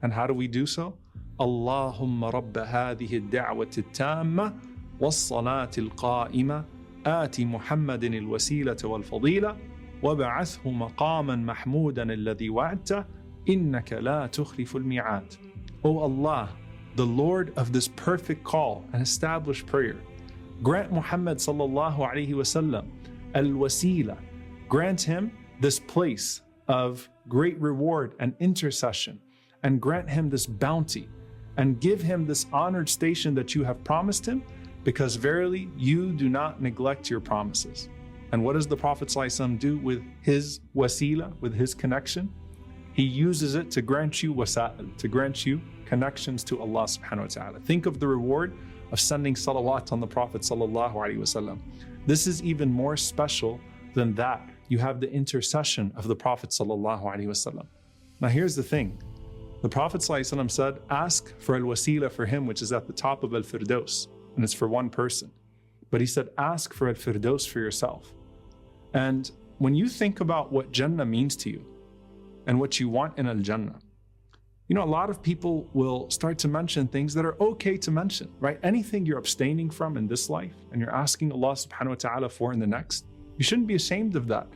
And how do we do so? Allahumma rabba hadhihi ad-da'wati at-tamma was-salati al-qa'ima آتِ محمد الوسيلة والفضيلة وبعثه مقاما محمودا الذي وعدته إنك لا تخلف الميعاد. O Allah, the Lord of this perfect call and established prayer, grant Muhammad sallallahu alaihi wasallam al-wasila, grant him this place of great reward and intercession, and grant him this bounty, and give him this honored station that you have promised him, because verily you do not neglect your promises. And what does the Prophet ﷺ do with his wasila, with his connection? He uses it to grant you wasa'il, to grant you connections to Allah subhanahu wa ta'ala. Think of the reward of sending salawat on the Prophet sallallahu alaihi wasallam. This is even more special than that. You have the intercession of the Prophet sallallahu alaihi wasallam. Now here's the thing. The Prophet sallallahu alaihi wasallam said, ask for al-wasila for him, which is at the top of al-firdaus, and it's for one person. But he said, ask for al-firdaus for yourself. And when you think about what Jannah means to you and what you want in al-Jannah, you know, a lot of people will start to mention things that are okay to mention, right? Anything you're abstaining from in this life and you're asking Allah subhanahu wa ta'ala for in the next, you shouldn't be ashamed of that.